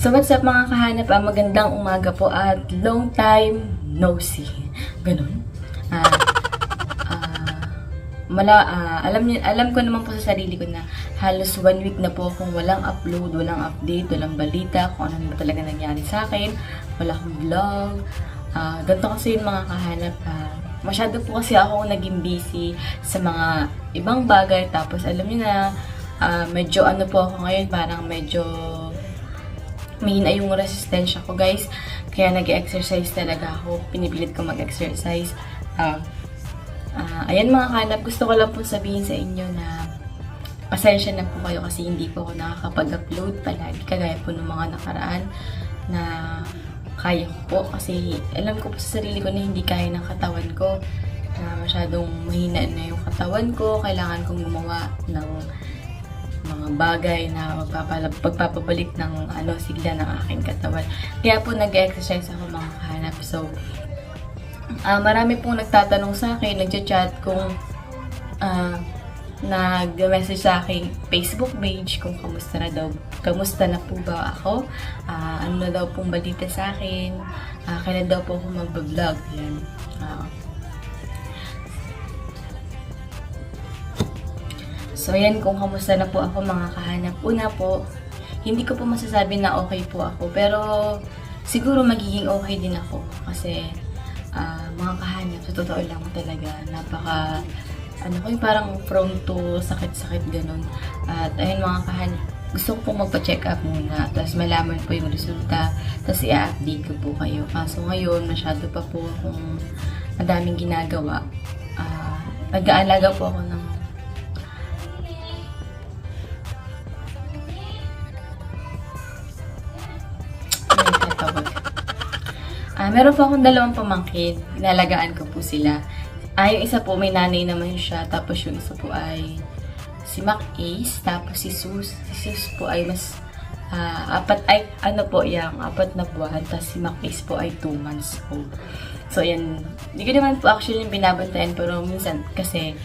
So what's up mga kahanap? Magandang umaga po at long time no see. Ganun. Alam ko naman po sa sarili ko na halos 1 week na po akong walang upload, walang update, walang balita kung ano ba talaga nangyari sa akin. Wala akong vlog. Ganito kasi yung mga kahanap. Masyado po kasi ako naging busy sa mga ibang bagay. Tapos alam niyo na, medyo ano po ako ngayon, parang medyo mahina yung resistensya ko guys. Kaya nag-exercise talaga ako. Pinipilit ko mag-exercise. Ayan mga kanap, gusto ko lang po sabihin sa inyo na pasensya na po kayo kasi hindi po ako nakakapag-upload palagi. Kagaya po ng mga nakaraan na kaya ko po. Kasi alam ko po sa sarili ko na hindi kaya ng katawan ko. Na masyadong mahina na yung katawan ko. Kailangan kong gumawa ng mga bagay na pagpapabalik ng sigla ng aking katawan. Kaya po nag-exercise ako mga kahanap. So, marami pong nagtatanong sa akin, nagchat-chat kung nag-message sa aking Facebook page kung kamusta na po ba ako, ano na daw pong balita sa akin, kailan daw po ako mag-vlog. Yan. So, ayan, kung kamusta na po ako mga kahanap. Una po, hindi ko po masasabi na okay po ako. Pero, siguro magiging okay din ako. Kasi, mga kahanap, sa totoo lang talaga, yung parang prone to sakit-sakit ganun. At, ayun mga kahanap, gusto ko po magpa-check up muna. Tapos, malaman po yung resulta. Tapos, i-update ko po kayo. Kaso ngayon, masyado pa po akong madaming ginagawa. Nag-aalaga po ako ng meron po akong 2 pamangkin. Inalagaan ko po sila. Yung isa po, may nanay naman siya. Tapos yung isa po ay si Mac Ace. Tapos si Sus. Si Sus po ay mas 4 na buwan. Tapos si Mac Ace po ay 2 months old. So, yan. Hindi ko naman po actually yung binabantayan. Pero minsan kasi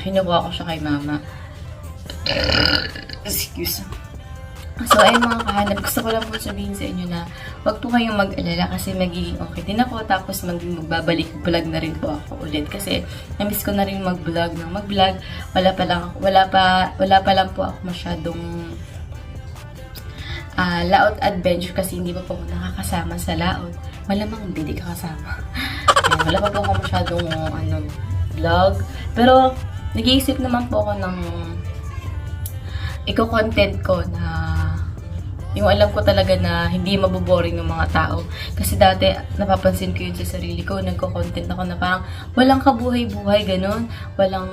kinukuha ko siya kay mama. Excuse me. So, ayun mga kahanap, gusto ko lang po sabihin sa inyo na wag po kayong mag-alala kasi magiging okay din ako. Tapos magbabalik vlog na rin po ako ulit kasi na-miss ko na rin mag-vlog ng mag-vlog. Wala pa lang po ako masyadong laot adventure kasi hindi pa po ako nakakasama sa laot. Malamang hindi ka kasama. Ayan, wala pa po ako masyadong vlog. Pero nag-iisip naman po ako ng content ko na yung alam ko talaga na hindi maboboring ng mga tao. Kasi dati, napapansin ko yun sa sarili ko, nagko-content ako na parang walang kabuhay-buhay, ganun. Walang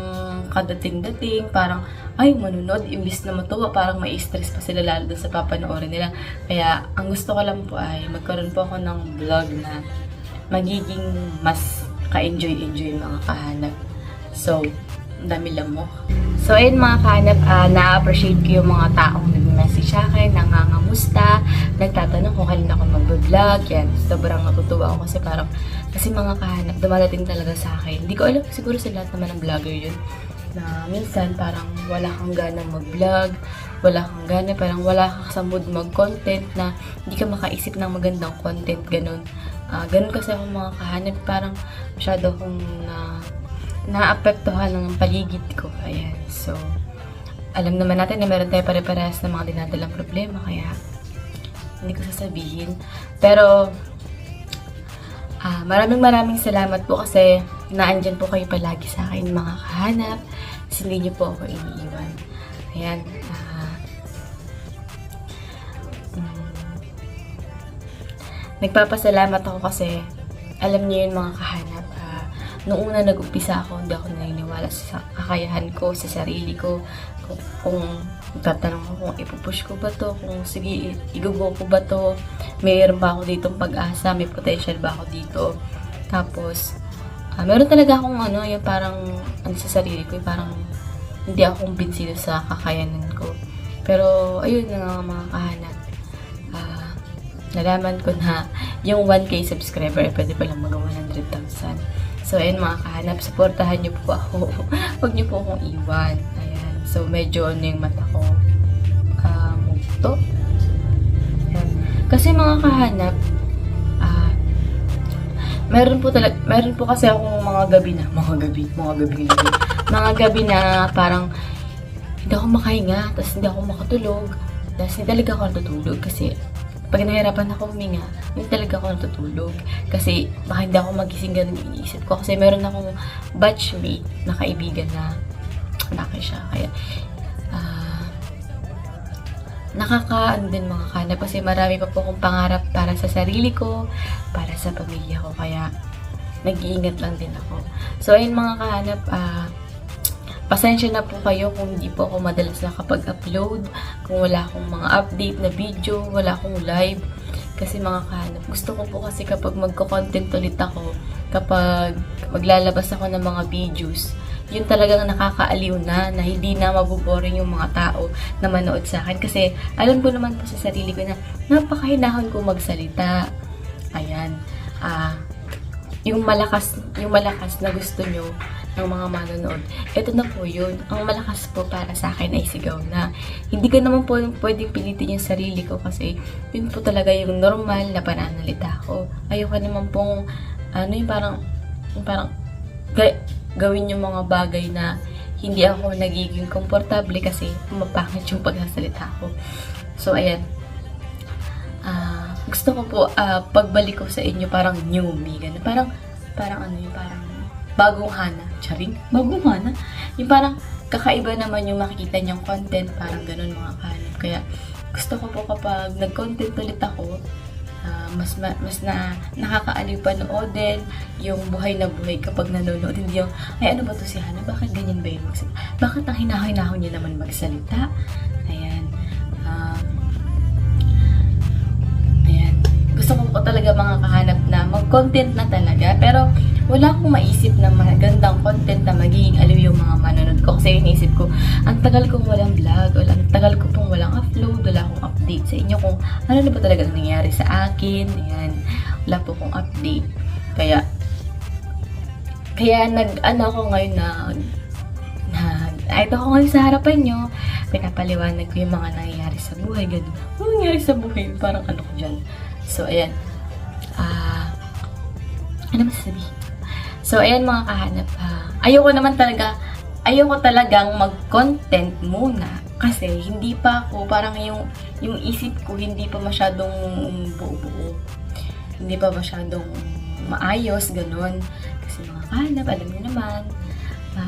kadating-dating, parang, ay, manunod, imbis na matuwa, parang may stress pa sila lalo dun sa papanoorin nila. Kaya, ang gusto ko lang po ay magkaroon po ako ng vlog na magiging mas ka-enjoy-enjoy mga kahanap. So, ang dami lang mo. So, ayun mga kahanap, na-appreciate ko yung mga taong nag-message sa akin, nangangamusta, nagtatanong kung kailan ako mag-vlog, yan. Sobrang natutuwa ako kasi mga kahanap, dumadating talaga sa akin. Hindi ko alam, siguro sa lahat naman ng vlogger yun, na minsan parang wala kang gana mag-vlog, parang wala kang sa mood mag-content, na hindi ka makaisip ng magandang content, ganun. Ganun kasi ako mga kahanap, parang masyado akong naapektuhan ng paligid ko. Ayan. So, alam naman natin na meron tayo pare-parehas na mga dinadalang problema, kaya hindi ko sasabihin. Pero, maraming salamat po kasi naandyan po kayo palagi sa akin mga kahanap. Kasi hindi niyo po ako iniiwan. Ayan. Nagpapasalamat ako kasi alam niyo yun mga kahanap. Noong una nag-umpisa ako, hindi ako naniniwala sa kakayahan ko, sa sarili ko. Kung tatanong ako kung ipupush ko ba to, kung sige, igugo ko ba to, mayroon ba ako ditong pag-asa, may potential ba ako dito. Tapos, meron talaga akong yung parang, sa sarili ko, parang hindi ako kumbinsido sa kakayanan ko. Pero, ayun na mga kahanap. Nalaman ko na yung 1K subscriber ay pwede palang mag-100,000. So, ayun mga kahanap, supportahan niyo po ako. Huwag niyo po akong iwan. Ayan. So, medyo yung mata ko. Mugto. Ayan. Kasi mga kahanap, ah, meron po kasi akong mga gabi na parang hindi ako makahinga, tapos hindi ako makatulog, tapos hindi talaga ako natutulog kasi pag nahirapan ako huminga, hindi talaga ako natutulog. Kasi baka hindi ako magising, ganun yung iniisip ko. Kasi meron akong batchmate na kaibigan na laki siya. Kaya, nakakaano din mga kanap kasi marami pa po akong pangarap para sa sarili ko, para sa pamilya ko. Kaya, nag-iingat lang din ako. So, ayun mga kahanap, pasensya na po kayo kung hindi po ako madalas nakapag-upload, kung wala akong mga update na video, wala akong live. Kasi mga kahanap, gusto ko po kasi kapag magko-content ulit ako, kapag maglalabas ako ng mga videos, yun talagang nakakaaliw na hindi na maboboring yung mga tao na manood sa akin. Kasi alam ko naman po sa sarili ko na napakahinahon ko magsalita. Ayan. Yung malakas na gusto nyo ng mga manonood, ito na po yun. Ang malakas po para sa akin ay sigaw na. Hindi ko naman po pwedeng pilitin yung sarili ko kasi yun po talaga yung normal na pananalita ko. Ayoko naman pong yung parang gawin yung mga bagay na hindi ako nagiging komportable kasi mapangit yung pagsasalita ko. So, ayan. Gusto ko po pagbalik ko sa inyo parang new me. Ganun. Parang bagong Hana. Charing? Bagong Hana? Yung parang kakaiba naman yung makikita niyang content. Parang ganun mga kahanap. Kaya gusto ko po kapag nag-content ulit ako, mas nakakaaliw panoodin yung buhay na buhay kapag nanonood. Hindi yung, ay ano ba to si Hana? Bakit ganyan ba yung magsalita? Bakit ang hinahinahon niya naman magsalita? Ayan. Gusto ko po talaga mga kahanap na mag-content na talaga. Pero wala akong maisip na magandang content na magiging aliw yung mga manonood ko. Kasi iniisip ko, ang tagal kong walang vlog, ang tagal ko pong walang upload, wala akong update sa inyo kung ano na ba talaga nangyayari sa akin. Ayan, wala po akong update. Kaya ako ngayon ito ako ngayon sa harapan nyo, pinapaliwanag ko yung mga nangyayari sa buhay. Ganun. Ano nangyayari sa buhay? Parang ano ko dyan. So, ayan. Ano masasabihin? So, ayan mga kahanap. Ayoko talagang mag-content muna. Kasi, hindi pa ako, parang yung isip ko, hindi pa masyadong buo-buo. Hindi pa masyadong maayos, ganun. Kasi mga kahanap, alam niyo naman,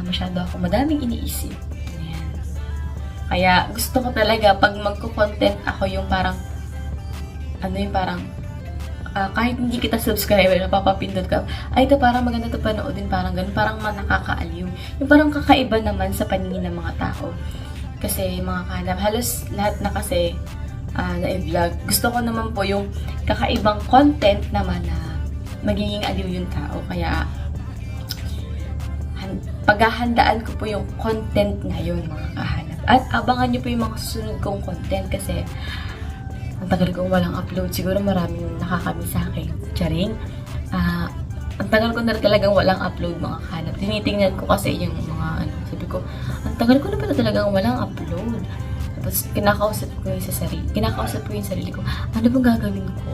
masyado ako madaming iniisip. Ayan. Kaya, gusto ko talaga, pag magko-content ako yung parang, kahit hindi kita subscriber, napapapindot ka, ay ito parang maganda ito panoodin, parang ganun, parang nakakaaliw. Yung parang kakaiba naman sa paningin ng mga tao. Kasi mga kahanap, halos lahat na kasi na i-vlog. Gusto ko naman po yung kakaibang content naman na magiging aliw yung tao. Kaya, paghahandaan ko po yung content na yun mga kahanap. At abangan nyo po yung mga susunod kong content kasi ang tagal kong walang upload. Siguro maraming nakakamiss sa akin. Charing. Ang tagal ko na talagang walang upload mga kahanap. Tinitingnan ko kasi yung mga sabi ko, ang tagal ko na pala talagang walang upload. Tapos kinakausap ko yung sarili ko. Ano bang gagawin ko?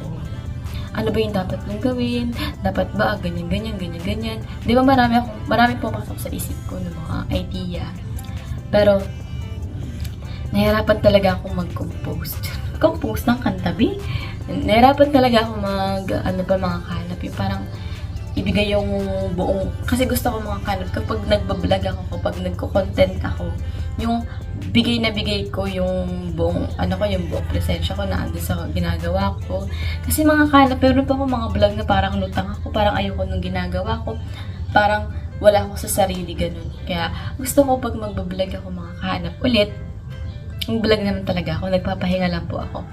Ano ba yung dapat mong gawin? Dapat ba ganyan. Di ba marami pumasok sa isip ko ng mga idea. Pero nahirapan talaga akong mag-compose ng kantabi. Nahirapan talaga ako mga kahanap. Yung parang ibigay yung buong, kasi gusto ko mga kahanap kapag nagbablog ako, kapag nagko-content ako, yung bigay ko yung buong, yung buong presensya ko na ando sa ginagawa ko. Kasi mga kahanap, pero pa ako mga vlog na parang lutang ako, parang ayoko nung ginagawa ko, parang wala ako sa sarili, ganun. Kaya gusto ko pag magbablog ako mga kahanap ulit, yung vlog naman talaga ako, nagpapahinga lang po ako.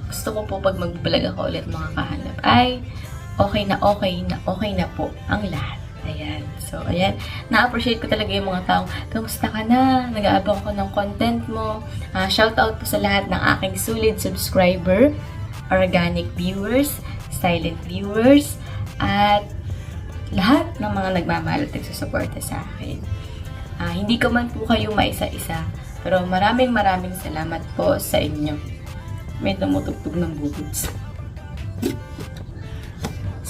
Gusto ko po pag mag-vlog ako ulit mga kahanap, ay okay na po ang lahat. Ayan. So, ayan. Na-appreciate ko talaga yung mga taong, kamusta ka na? Nag-aabang ko ng content mo. Shoutout po sa lahat ng aking solid subscriber, organic viewers, silent viewers, at lahat ng mga nagmamahal at nagsusuporta sa akin. Hindi ko man po kayo maisa-isa, pero maraming salamat po sa inyo. May tumutugtog ng bubuds.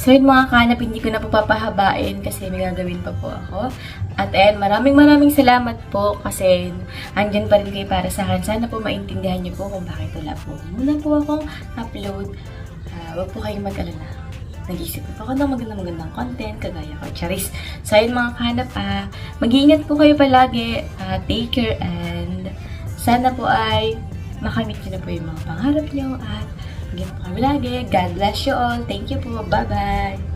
So yun mga kanap, hindi ko na po papahabain kasi may gagawin pa po ako. At ayan, maraming salamat po kasi andyan pa rin kayo para sa akin. Sana po maintindihan niyo po kung bakit wala po muna po akong upload. Huwag po kayong mag-alala. Nag-isip po ako ng magandang content, kagaya ko, charis. So ayun mga kanap, mag-iingat po kayo palagi. Take care and sana po ay makamit niyo na po yung mga pangarap niyo at maging po kami lagi. God bless you all. Thank you po. Bye-bye.